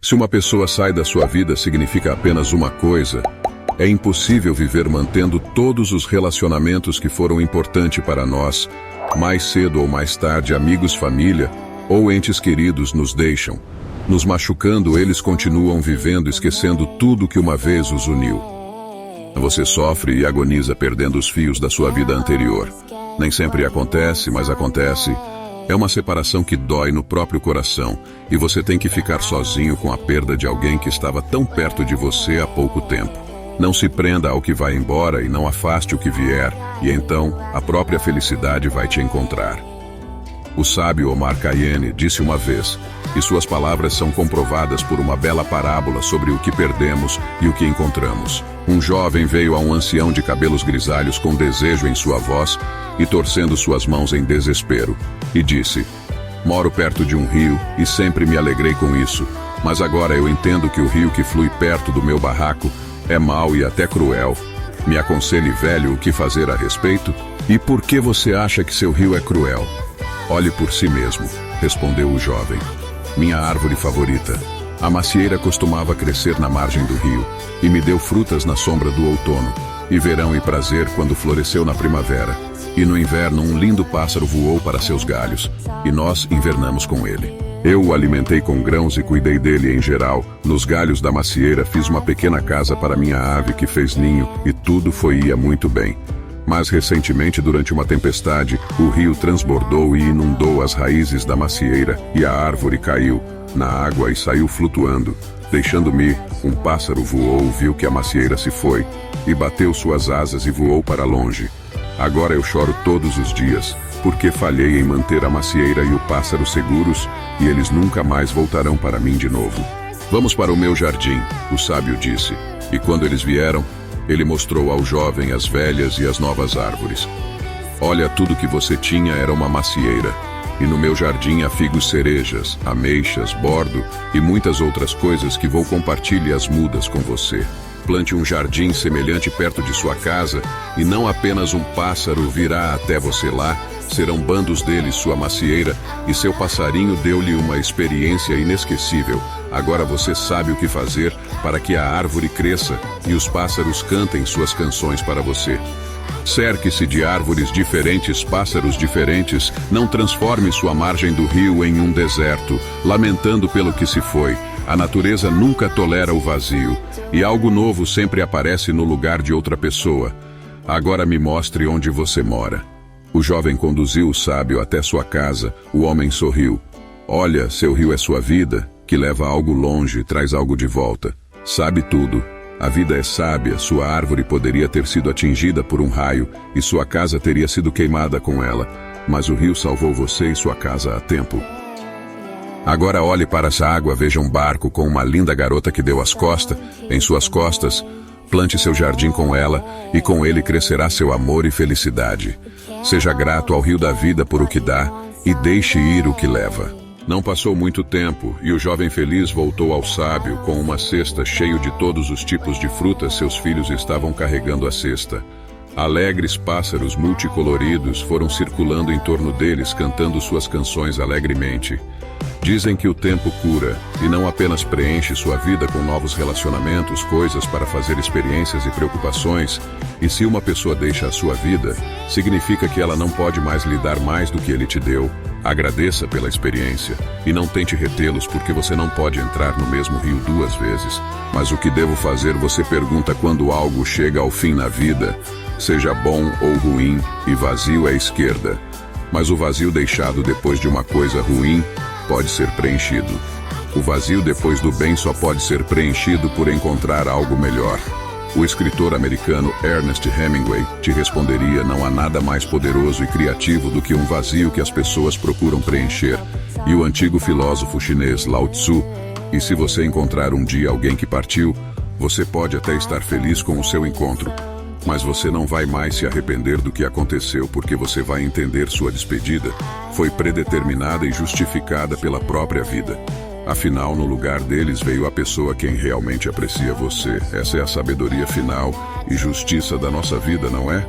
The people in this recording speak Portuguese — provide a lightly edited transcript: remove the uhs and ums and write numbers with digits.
Se uma pessoa sai da sua vida, significa apenas uma coisa: é impossível viver mantendo todos os relacionamentos que foram importantes para nós. Mais cedo ou mais tarde, amigos, família ou entes queridos nos deixam. Nos machucando, eles continuam vivendo, esquecendo tudo que uma vez os uniu. Você sofre e agoniza perdendo os fios da sua vida anterior. Nem sempre acontece, mas acontece. É uma separação que dói no próprio coração, e você tem que ficar sozinho com a perda de alguém que estava tão perto de você há pouco tempo. Não se prenda ao que vai embora e não afaste o que vier, e então a própria felicidade vai te encontrar. O sábio Omar Khayyam disse uma vez, e suas palavras são comprovadas por uma bela parábola sobre o que perdemos e o que encontramos. Um jovem veio a um ancião de cabelos grisalhos com desejo em sua voz e torcendo suas mãos em desespero, e disse: "Moro perto de um rio e sempre me alegrei com isso, mas agora eu entendo que o rio que flui perto do meu barraco é mau e até cruel. Me aconselhe, velho, o que fazer a respeito?" "E por que você acha que seu rio é cruel?" "Olhe por si mesmo", respondeu o jovem. "Minha árvore favorita, a macieira, costumava crescer na margem do rio, e me deu frutas na sombra do outono, e verão e prazer quando floresceu na primavera. E no inverno um lindo pássaro voou para seus galhos, e nós invernamos com ele. Eu o alimentei com grãos e cuidei dele em geral. Nos galhos da macieira fiz uma pequena casa para minha ave que fez ninho, e tudo ia muito bem. Mas recentemente, durante uma tempestade, o rio transbordou e inundou as raízes da macieira, e a árvore caiu na água e saiu flutuando, deixando-me. Um pássaro voou, viu que a macieira se foi, e bateu suas asas e voou para longe. Agora eu choro todos os dias, porque falhei em manter a macieira e o pássaro seguros, e eles nunca mais voltarão para mim de novo. Vamos para o meu jardim", o sábio disse, e quando eles vieram, ele mostrou ao jovem as velhas e as novas árvores. "Olha, tudo que você tinha era uma macieira, e no meu jardim há figos, cerejas, ameixas, bordo e muitas outras coisas que vou compartilhar as mudas com você. Plante um jardim semelhante perto de sua casa, e não apenas um pássaro virá até você lá, serão bandos deles sua macieira, e seu passarinho deu-lhe uma experiência inesquecível. Agora você sabe o que fazer para que a árvore cresça e os pássaros cantem suas canções para você. Cerque-se de árvores diferentes, pássaros diferentes, não transforme sua margem do rio em um deserto, lamentando pelo que se foi. A natureza nunca tolera o vazio, e algo novo sempre aparece no lugar de outra pessoa. Agora me mostre onde você mora." O jovem conduziu o sábio até sua casa. O homem sorriu. "Olha, seu rio é sua vida, que leva algo longe, traz algo de volta. Sabe tudo. A vida é sábia, sua árvore poderia ter sido atingida por um raio, e sua casa teria sido queimada com ela, mas o rio salvou você e sua casa a tempo. Agora olhe para essa água, veja um barco com uma linda garota que deu as costas, em suas costas. Plante seu jardim com ela, e com ele crescerá seu amor e felicidade. Seja grato ao rio da vida por o que dá, e deixe ir o que leva." Não passou muito tempo, e o jovem feliz voltou ao sábio com uma cesta cheia de todos os tipos de frutas. Seus filhos estavam carregando a cesta. Alegres pássaros multicoloridos foram circulando em torno deles, cantando suas canções alegremente. Dizem que o tempo cura, e não apenas preenche sua vida com novos relacionamentos, coisas para fazer, experiências e preocupações. E se uma pessoa deixa a sua vida, significa que ela não pode mais lhe dar mais do que ele te deu. Agradeça pela experiência, e não tente retê-los, porque você não pode entrar no mesmo rio 2 vezes. Mas o que devo fazer, você pergunta, quando algo chega ao fim na vida, seja bom ou ruim, e vazio à esquerda. Mas o vazio deixado depois de uma coisa ruim pode ser preenchido. O vazio depois do bem só pode ser preenchido por encontrar algo melhor. O escritor americano Ernest Hemingway te responderia: não há nada mais poderoso e criativo do que um vazio que as pessoas procuram preencher. E o antigo filósofo chinês Lao Tzu: e se você encontrar um dia alguém que partiu, você pode até estar feliz com o seu encontro, mas você não vai mais se arrepender do que aconteceu, porque você vai entender sua despedida foi predeterminada e justificada pela própria vida. Afinal, no lugar deles veio a pessoa quem realmente aprecia você. Essa é a sabedoria final e justiça da nossa vida, não é?